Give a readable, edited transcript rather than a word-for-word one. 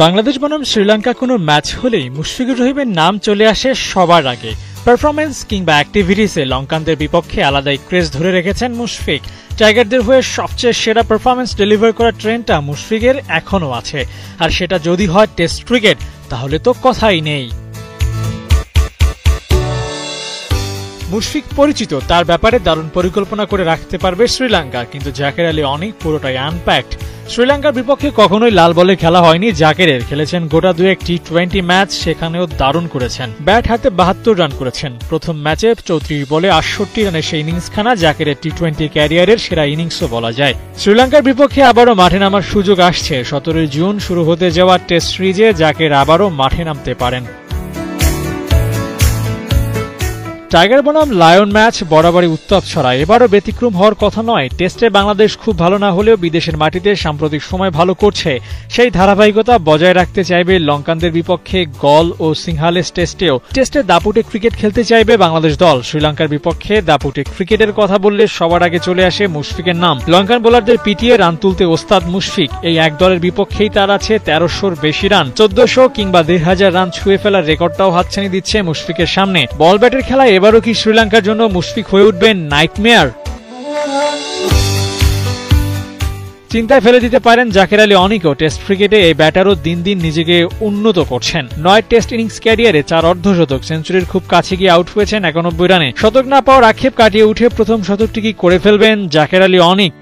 বাংলাদেশ বনাম শ্রীলঙ্কা কোনো ম্যাচ হলেই মুশফিকুর রহিমের নাম চলে আসে সবার আগে। পারফরম্যান্স কিংবা অ্যাক্টিভিটিসে লঙ্কানদের বিপক্ষে আলাদাই ক্রেজ ধরে রেখেছেন মুশফিক। টাইগারদের হয়ে সবচেয়ে সেরা পারফরম্যান্স ডেলিভার করার ট্রেন্ডটা মুশফিকের এখনও আছে, আর সেটা যদি হয় টেস্ট ক্রিকেট তাহলে তো কথাই নেই। মুশফিক পরিচিত, তার ব্যাপারে দারুণ পরিকল্পনা করে রাখতে পারবে শ্রীলঙ্কা, কিন্তু জাকের আলী অনেক পুরোটাই আনপ্যাকড। শ্রীলঙ্কার বিপক্ষে কখনোই লাল বলে খেলা হয়নি জাকেরের, খেলেছেন গোটা দুয়েক টি-20 ম্যাচ, সেখানেও দারুণ করেছেন। ব্যাট হাতে 72 রান করেছেন। প্রথম ম্যাচে 34 বলে 68 রানের সেই ইনিংসখানা জাকেরের টি-20 ক্যারিয়ারের সেরা ইনিংসও বলা যায়। শ্রীলঙ্কার বিপক্ষে আবারও মাঠে নামার সুযোগ আসছে। 17 জুন শুরু হতে যাওয়া টেস্ট সিরিজে জাকের আবারও মাঠে নামতে পারেন। টাইগার বনাম লায়ন ম্যাচ বরাবরই উত্তাপ ছড়ায়, এবারও ব্যতিক্রম হওয়ার কথা নয়। টেস্টে বাংলাদেশ খুব ভালো না হলেও বিদেশের মাটিতে সাম্প্রতিক সময় ভালো করছে, সেই ধারাবাহিকতা বজায় রাখতে চাইবে লঙ্কানদের বিপক্ষে গল ও সিংহালেস টেস্টেও। টেস্টে দাপুটে ক্রিকেট খেলতে চাইবে বাংলাদেশ দল। শ্রীলঙ্কার বিপক্ষে দাপুটে ক্রিকেটের কথা বললে সবার আগে চলে আসে মুশফিকের নাম। লঙ্কান বোলারদের পিটিয়ে রান তুলতে ওস্তাদ মুশফিক। এই এক দলের বিপক্ষেই তার আছে 1300-র বেশি রান, 1400 কিংবা 1500 রান ছুঁয়ে ফেলার রেকর্ডটাও হাতছানি দিচ্ছে মুশফিকের সামনে। বল ব্যাটের খেলায় এবারও কি শ্রীলঙ্কার জন্য মুশফিক হয়ে উঠবেন নাইটমেয়ার? চিন্তায় ফেলে দিতে পারেন জাকের আলী অনেকও। টেস্ট ক্রিকেটে এই ব্যাটারও দিন দিন নিজেকে উন্নত করছেন। 9 টেস্ট ইনিংস ক্যারিয়ারে 4 অর্ধশতক, সেঞ্চুরির খুব কাছে গিয়ে আউট হয়েছেন 91 রানে। শতক না পাওয়ার আক্ষেপ কাটিয়ে উঠে প্রথম শতকটি কি করে ফেলবেন জাকের আলী অনেক?